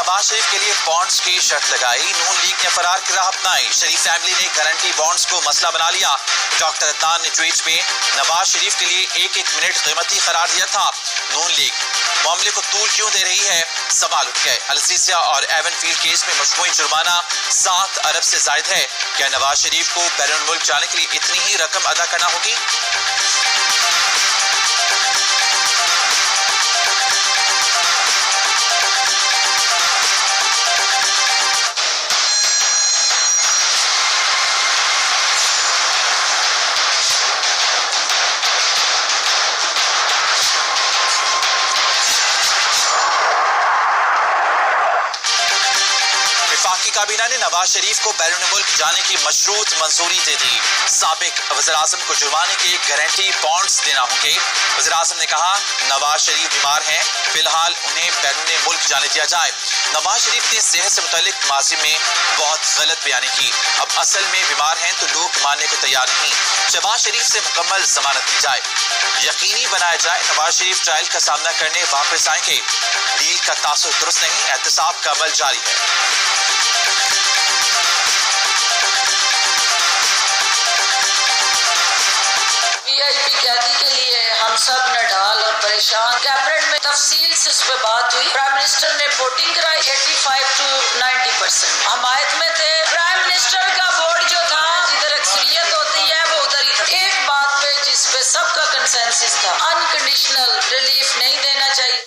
نواز شریف کے لیے بانڈز کی شرط لگائی، نون لیگ نے فرار کی راہ اپنائی، شریف فیملی نے گارنٹی بانڈز کو مسئلہ بنا لیا۔ ڈاکٹر عدنان نے ٹویٹ میں نواز شریف کے لیے ایک منٹ قیمتی قرار دیا تھا۔ نون لیگ معاملے کو طول کیوں دے رہی ہے؟ سوال اٹھ گئے۔ الزیزیا اور ایون فیلڈ کیس میں مجموعی جرمانہ 7 ارب سے زائد ہے۔ کیا نواز شریف کو بیرون ملک جانے کے لیے اتنی ہی رقم ادا کرنا ہوگی؟ وفاقی کابینہ نے نواز شریف کو بیرون ملک جانے کی مشروط منظوری دے دی۔ سابق وزیراعظم کو جرمانے کے گارنٹی بانڈز دینا ہوں گے۔ وزیراعظم نے کہا نواز شریف بیمار ہیں، فی الحال انہیں بیرون ملک جانے دیا جائے۔ نواز شریف نے صحت سے متعلق ماضی میں بہت غلط بیانیں کی، اب اصل میں بیمار ہیں تو لوگ ماننے کو تیار نہیں۔ شہباز شریف سے مکمل ضمانت دی جائے، یقینی بنایا جائے نواز شریف ٹرائل کا سامنا کرنے واپس آئیں گے۔ ڈیل کا تاثر درست نہیں، احتساب کا عمل جاری ہے۔ قیادی کے لیے ہم سب نڈال اور پریشان۔ کیبنٹ میں تفصیل سے اس پہ بات ہوئی۔ پرائم منسٹر نے ووٹنگ کرائی 85 to 90%۔ حمایت میں تھے۔ پرائم منسٹر کا ووٹ جو تھا جدھر اکثریت ہوتی ہے وہ ادھر ہی تھا۔ ایک بات پہ جس پہ سب کا کنسنسس تھا، انکنڈیشنل ریلیف نہیں دینا چاہیے۔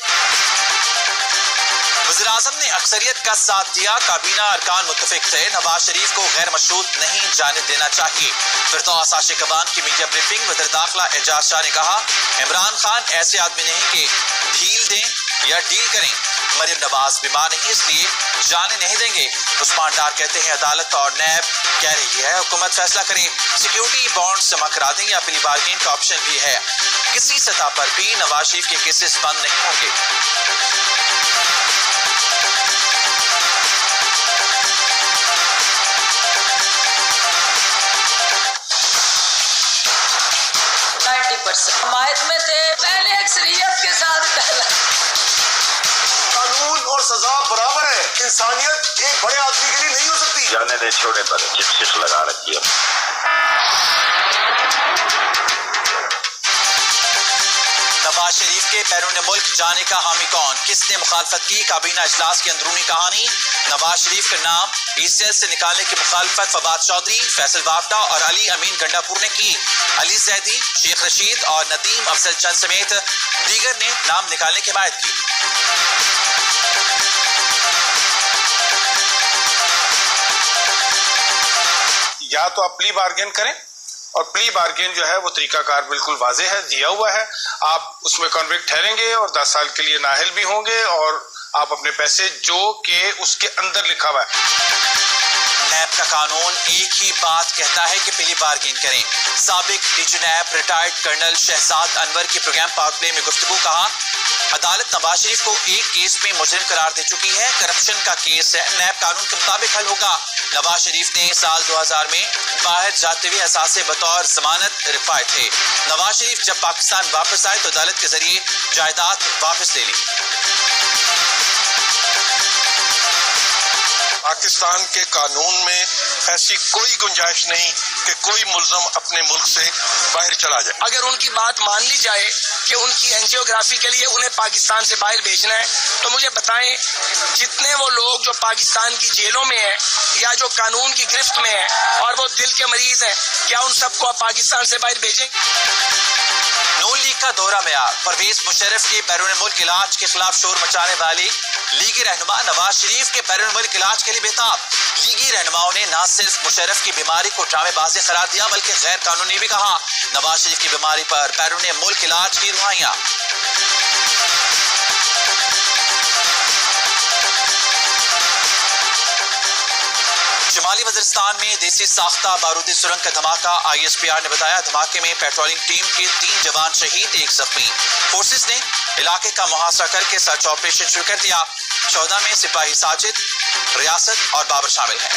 وزیراعظم نے اکثریت کا ساتھ دیا، کابینہ ارکان متفق تھے، نواز شریف کو غیر مشروط نہیں جانے دینا چاہیے۔ فردوس عاشق اقبال کی میڈیا بریفنگ، وزیر داخلہ اعجاز شاہ نے کہا عمران خان ایسے آدمی نہیں کہ ڈھیل دیں یا ڈیل کریں، مریم نواز بیمار نہیں اس لیے جانے نہیں دیں گے۔ عثمان ڈار کہتے ہیں عدالت اور نیب کہہ رہی ہے حکومت فیصلہ کرے، سیکیورٹی بانڈ جمع کرا دیں یا پلی بارگین کا آپشن بھی ہے۔ کسی سطح پر بھی نواز شریف کے کیسز بند نہیں ہوں گے۔ حمایت میں تھے، پہلے اکثریت کے ساتھ پہلا۔ قانون اور سزا برابر ہے، انسانیت ایک بڑے آدمی کے لیے نہیں ہو سکتی۔ جانے دے چھوٹے پر چپس لگا رکھی ہے۔ نواز شریف کے بیرون ملک جانے کا حامی کون؟ کس نے مخالفت کی؟ کابینہ اجلاس کی اندرونی کہانی۔ نواز شریف کا نام ای سی ایل سے نکالنے کی مخالفت فواد چودھری، فیصل وافدہ اور علی امین گنڈا پور نے کی۔ علی زیدی، شیخ رشید اور ندیم افضل چند سمیت دیگر نے نام نکالنے کی حمایت کی۔ یا تو آپ پلی بارگین کریں، اور پلی بارگین جو ہے وہ طریقہ کار بالکل واضح ہے، دیا ہوا ہے، آپ اس میں کنوکٹ ٹھہریں گے اور 10 سال کے لیے نااہل بھی ہوں گے، اور آپ اپنے پیسے جو کہ اس کے اندر لکھا ہوا ہے۔ نیب کا قانون ایک ہی بات کہتا ہے کہ پلی بارگین کریں۔ سابق D G NAB retired colonel Shahzad Anwar کی پروگرام پاور پلے میں گفتگو، کہا عدالت نواز شریف کو ایک کیس میں مجرم قرار دے چکی ہے، کرپشن کا کیس ہے، نیب قانون کے مطابق حل ہوگا۔ نواز شریف نے سال 2000 میں باہر جاتے ہوئے اثاثے بطور ضمانت رکھوائے تھے۔ نواز شریف جب پاکستان واپس آئے تو عدالت کے ذریعے جائیداد واپس لے لی۔ پاکستان کے قانون میں ایسی کوئی گنجائش نہیں کہ کوئی ملزم اپنے ملک سے باہر چلا جائے۔ اگر ان کی بات مان لی جائے کہ ان کی اینجیوگرافی کے لیے انہیں پاکستان سے باہر بھیجنا ہے، تو مجھے بتائیں جتنے وہ لوگ جو پاکستان کی جیلوں میں ہیں یا جو قانون کی گرفت میں ہیں اور وہ دل کے مریض ہیں، کیا ان سب کو پاکستان سے باہر بھیجیں؟ نون لیگ کا دورہ معیار، پرویز مشرف کے بیرون ملک علاج کے خلاف شور مچانے والی لیگی رہنما نواز شریف کے بیرون ملک علاج کے لیے بےتاب۔ لیگی رہنماؤں نے نہ صرف مشرف کی بیماری کو ڈرامے بازی قرار دیا بلکہ غیر قانونی بھی کہا۔ نواز شریف کی بیماری پر بیرون ملک علاج کی رہائیاں۔ شمالی وزیرستان میں دیسی ساختہ بارودی سرنگ کا دھماکہ، آئی ایس پی آر نے بتایا دھماکے میں پیٹرولنگ ٹیم کے 3 جوان شہید، 1 زخمی۔ فورسز نے علاقے کا محاصرہ کر کے سرچ آپریشن شروع کر دیا۔ 14 میں سپاہی ساجد، ریاست اور بابر شامل ہیں۔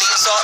300,